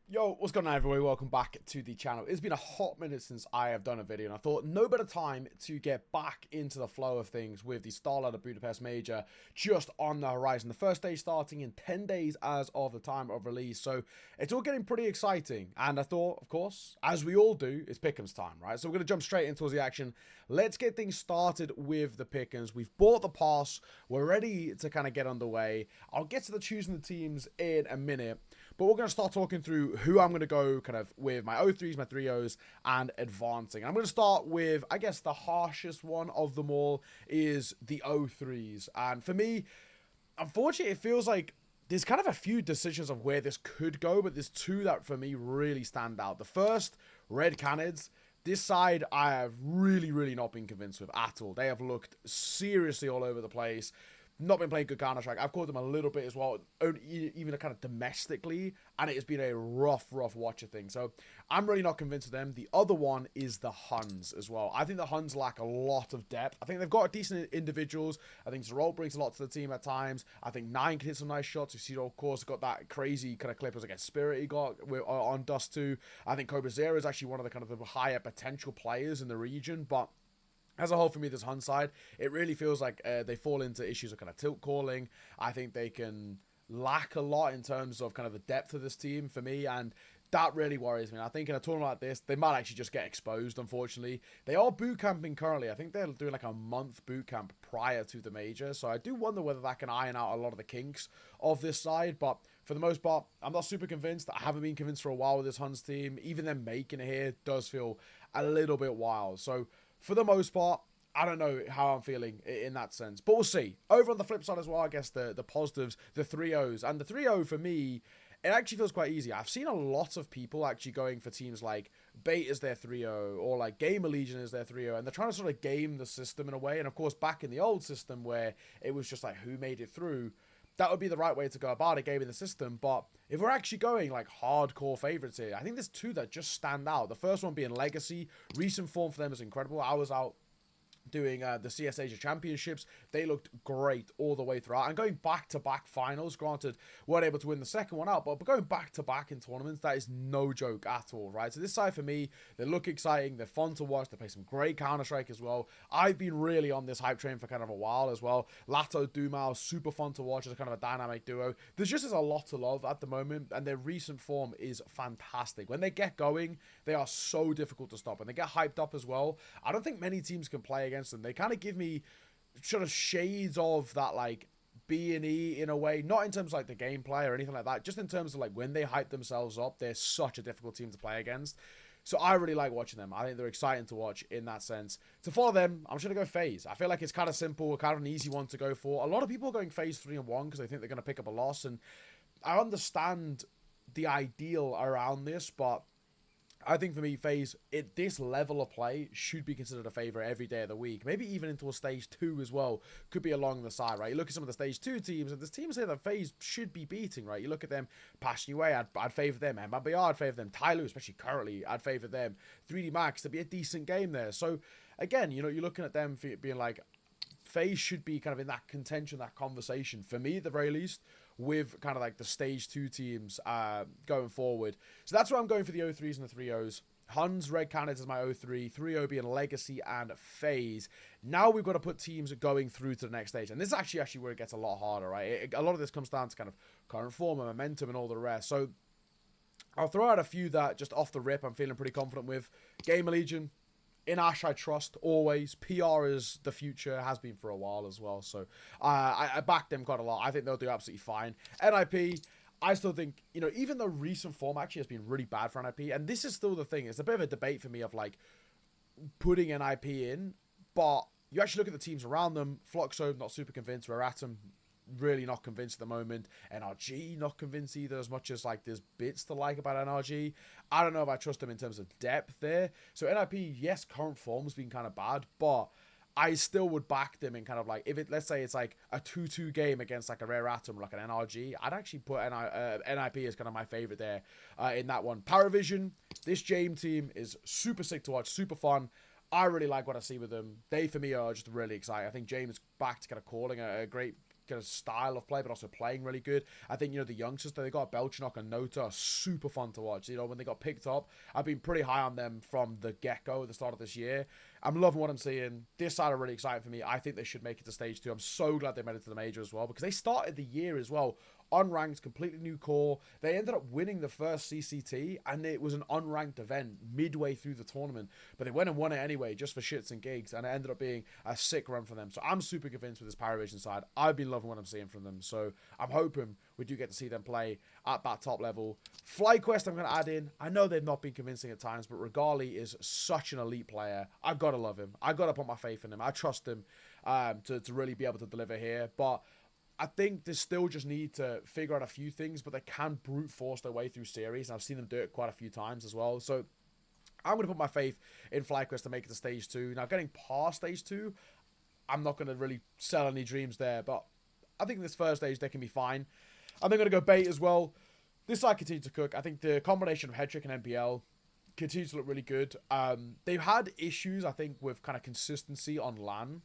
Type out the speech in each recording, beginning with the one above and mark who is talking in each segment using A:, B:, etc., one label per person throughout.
A: Yo, what's going on everybody? Welcome back to the channel. It's been a hot minute since I have done a video, and I thought no better time to get back into the flow of things with the Starladder Budapest Major just on the horizon. The first day starting in 10 days as of the time of release, so it's all getting pretty exciting. And I thought, of course, as we all do, it's Pickems time, right? So we're going to jump straight into the action. Let's get things started with the Pickems. We've bought the pass. We're ready to kind of get underway. I'll get to the choosing the teams in a minute, but we're going to start talking through who I'm going to go kind of with my O3s, my 3Os, and advancing. I'm going to start with, I guess, the harshest one of them all is the O3s. And for me, unfortunately, it feels like there's kind of a few decisions of where this could go, but there's two that for me really stand out. The first, Red Canids. This side, I have really not been convinced with at all. They have looked seriously all over the place. Not been playing good Counter-Strike. I've caught them a little bit as well, even kind of domestically, and it has been a rough watcher thing. So I'm really not convinced of them. The other one is the Huns as well. I think the Huns lack a lot of depth. I think they've got decent individuals. I think Zerol brings a lot to the team at times. I think Nine can hit some nice shots. You see, of course, got that crazy kind of clip as against Spirit he got on Dust 2. I think Cobra Zero is actually one of the kind of the higher potential players in the region, but as a whole, for me, this Hun side, it really feels like they fall into issues of kind of tilt calling. I think they can lack a lot in terms of kind of the depth of this team for me, and that really worries me. I think in a tournament like this, they might actually just get exposed, unfortunately. They are boot camping currently. I think they're doing like a month boot camp prior to the major, so I do wonder whether that can iron out a lot of the kinks of this side, but for the most part, I'm not super convinced. I haven't been convinced for a while with this Huns team. Even them making it here does feel a little bit wild, so for the most part, I don't know how I'm feeling in that sense, but we'll see. Over on the flip side as well, I guess the positives, the 3-0s. And the 3-0 for me, it actually feels quite easy. I've seen a lot of people actually going for teams like Bait as their 3-0 or like Gamer Legion as their 3-0, and they're trying to sort of game the system in a way. And of course, back in the old system where it was just like who made it through, that would be the right way to go about it, gaming the system. But if we're actually going like hardcore favorites here, I think there's two that just stand out. The first one being Legacy. Recent form for them is incredible. I was out doing the CS Asia Championships. They looked great all the way throughout. And going back-to-back finals, granted, weren't able to win the second one out, but going back-to-back in tournaments, that is no joke at all, right? So this side for me, they look exciting. They're fun to watch. They play some great Counter-Strike as well. I've been really on this hype train for kind of a while as well. Lato, Dumao, super fun to watch as a kind of a dynamic duo. There's just a lot to love at the moment, and their recent form is fantastic. When they get going, they are so difficult to stop, and they get hyped up as well. I don't think many teams can play against them. They kind of give me sort of shades of that like B&E in a way, not in terms of like the gameplay or anything like that, just in terms of like when they hype themselves up, they're such a difficult team to play against. So I really like watching them. I think they're exciting to watch in that sense. To follow them, I'm just going to go FaZe. I feel like it's kind of simple, kind of an easy one to go for. A lot of people are going FaZe 3-1 because they think they're going to pick up a loss, and I understand the ideal around this, but I think for me, FaZe, at this level of play, should be considered a favourite every day of the week. Maybe even into a Stage 2 as well. Could be along the side, right? You look at some of the Stage 2 teams, and there's teams here that FaZe should be beating, right? You look at them, Passion UA, I'd favour them. MBR, I'd favour them. Tyloo, especially currently, I'd favour them. 3D Max, there'd be a decent game there. So, again, you know, you're looking at them being like, FaZe should be kind of in that contention, that conversation, for me at the very least, with kind of like the Stage 2 teams going forward. So that's why I'm going for the O3s and the 3-0s. Huns, Red Canids is my O3, 3-0 being Legacy and FaZe. Now we've got to put teams going through to the next stage. And this is actually where it gets a lot harder, right? A lot of this comes down to kind of current form and momentum and all the rest. So I'll throw out a few that just off the rip I'm feeling pretty confident with. Gamer Legion. In Ash, I trust, always. PR is the future, has been for a while as well. So I back them quite a lot. I think they'll do absolutely fine. NIP, I still think, you know, even though recent form actually has been really bad for NIP, and this is still the thing, it's a bit of a debate for me of like putting NIP in, but you actually look at the teams around them. Fluxo, not super convinced. Reratum, really not convinced at the moment. NRG, not convinced either, as much as like there's bits to like about NRG. I don't know if I trust them in terms of depth there. So NIP, yes, current form's been kind of bad, but I still would back them in kind of like, if it, let's say it's like a 2-2 game against like a Rare Atom or like an NRG, I'd actually put NIP as kind of my favorite there in that one. Paravision, this Jame team is super sick to watch, super fun. I really like what I see with them. They, for me, are just really exciting. I think James back to kind of calling a great kind of style of play, but also playing really good. I think, you know, the youngsters that they got, Belchinok and Nota, are super fun to watch. You know, when they got picked up, I've been pretty high on them from the get-go at the start of this year. I'm loving what I'm seeing. This side are really exciting for me. I think they should make it to stage 2. I'm so glad they made it to the major as well, because they started the year as well unranked, completely new core. They ended up winning the first CCT, and it was an unranked event midway through the tournament, but they went and won it anyway, just for shits and gigs, and it ended up being a sick run for them. So I'm super convinced with this Paravision side. I've been loving what I'm seeing from them, so I'm hoping we do get to see them play at that top level. FlyQuest I'm going to add in. I know they've not been convincing at times, but Regali is such an elite player. I've got to love him. I've got to put my faith in him. I trust him to really be able to deliver here, but I think they still just need to figure out a few things, but they can brute force their way through series, and I've seen them do it quite a few times as well. So I'm going to put my faith in FlyQuest to make it to stage 2. Now, getting past stage 2, I'm not going to really sell any dreams there, but I think this first stage, they can be fine. I'm then going to go bait as well. This side continues to cook. I think the combination of Headtrick and NPL continues to look really good. They've had issues, I think, with kind of consistency on LAN.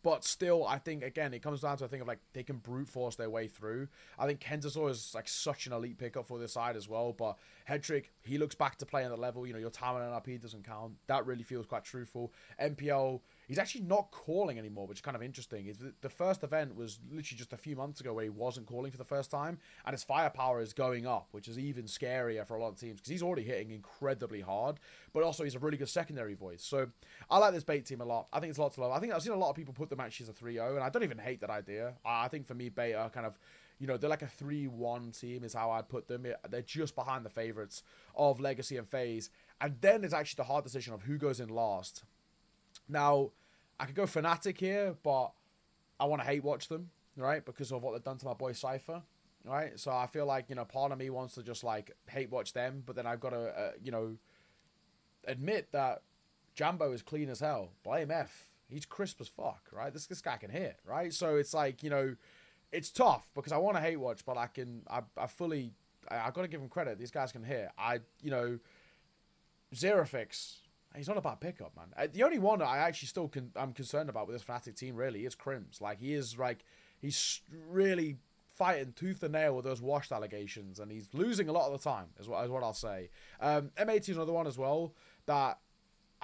A: But still, I think, again, it comes down to a thing of, like, they can brute force their way through. I think Kentasaur is, like, such an elite pickup for this side as well. But Headtrick, he looks back to playing at the level. You know, your Talon and RP doesn't count. That really feels quite truthful. MPL, he's actually not calling anymore, which is kind of interesting. The first event was literally just a few months ago where he wasn't calling for the first time. And his firepower is going up, which is even scarier for a lot of teams, because he's already hitting incredibly hard. But also, he's a really good secondary voice. So I like this bait team a lot. I think it's a lot to love. I think I've seen a lot of people put them actually as a 3-0, and I don't even hate that idea. I think for me, bait are kind of, you know, they're like a 3-1 team is how I'd put them. They're just behind the favorites of Legacy and FaZe. And then it's actually the hard decision of who goes in last. Now, I could go Fnatic here, but I want to hate watch them, right? Because of what they've done to my boy Cypher, right? So I feel like, you know, part of me wants to just, like, hate watch them, but then I've got to, you know, admit that Jambo is clean as hell. Blame F. He's crisp as fuck, right? This guy can hit, right? So it's like, you know, it's tough because I want to hate watch, but I got to give him credit. These guys can hit. You know, Zerafix, he's not a bad pickup, man. The only one I actually I'm concerned about with this Fnatic team really is Crims. Like, he's really fighting tooth and nail with those washed allegations, and he's losing a lot of the time, is what I'll say. M80 is another one as well that,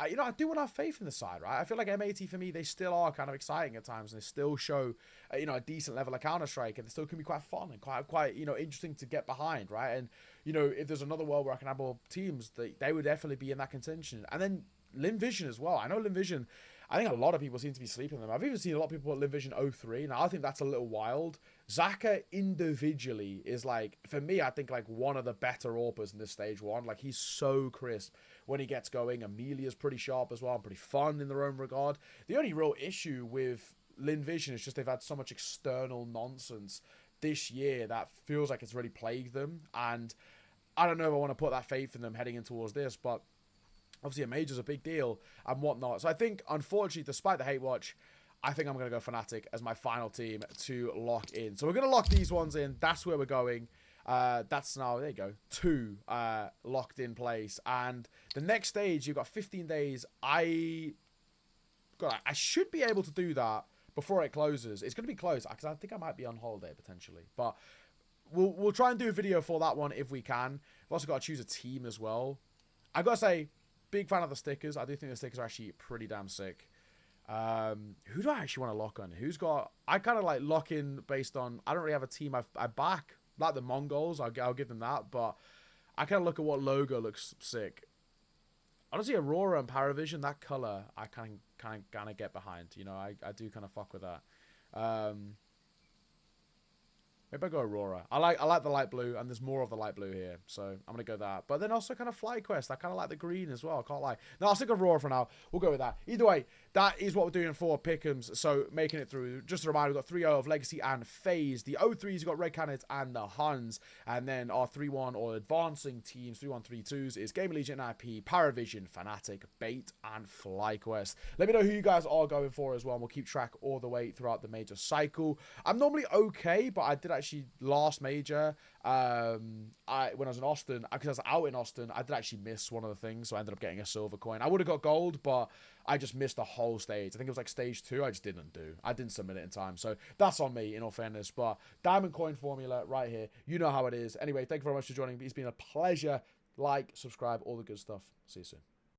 A: you know, I do want to have faith in the side, right? I feel like M80 for me, they still are kind of exciting at times, and they still show, you know, a decent level of Counter-Strike, and they still can be quite fun and quite, you know, interesting to get behind, right? And, you know, if there's another world where I can have more teams, they would definitely be in that contention. And then LinVision as well. I know LinVision, I think a lot of people seem to be sleeping on them. I've even seen a lot of people put LinVision 03. Now, I think that's a little wild. Zaka individually is, like, for me, I think, like, one of the better AWPers in this stage 1. Like, he's so crisp when he gets going. Amelia's pretty sharp as well and pretty fun in their own regard. The only real issue with LinVision is just they've had so much external nonsense this year that feels like it's really plagued them. And I don't know if I want to put that faith in them heading in towards this, but obviously a major's a big deal and whatnot. So I think, unfortunately, despite the hate watch, I think I'm going to go Fnatic as my final team to lock in. So we're going to lock these ones in. That's where we're going. That's now, there you go, 2 locked in place. And the next stage, you've got 15 days. I should be able to do that before it closes. It's going to be closed because I think I might be on holiday potentially. But we'll try and do a video for that one if we can. We've also got to choose a team as well. I've got to say, big fan of the stickers. I do think the stickers are actually pretty damn sick. Who do I actually want to lock on? Who's got... I kind of like lock in based on... I don't really have a team I back. Like the Mongols, I'll give them that. But I kind of look at what logo looks sick. Honestly, Aurora and Paravision, that color, I kind of get behind. You know, I do kind of fuck with that. Maybe I go Aurora. I like the light blue, and there's more of the light blue here, so I'm gonna go that. But then also kind of FlyQuest. I kind of like the green as well. I can't lie. No, I'll stick with Aurora for now. We'll go with that. Either way, that is what we're doing for Pickems. So making it through. Just a reminder, we've got 3-0 of Legacy and FaZe. The 03s, you've got Red Canids and the Huns, and then our 3-1 or advancing teams, 3-1, 3-2s is Game Legion, IP, Paravision, Fnatic, Bait, and FlyQuest. Let me know who you guys are going for as well, and we'll keep track all the way throughout the major cycle. I'm normally okay, but I did actually actually last major, when I was in Austin, because I was out in Austin, I did actually miss one of the things, so I ended up getting a silver coin. I would have got gold, but I just missed the whole stage. I think it was like stage 2. I just didn't do. I didn't submit it in time, so that's on me, in all fairness. But diamond coin formula right here. You know how it is. Anyway, thank you very much for joining me. It's been a pleasure. Like, subscribe, all the good stuff. See you soon.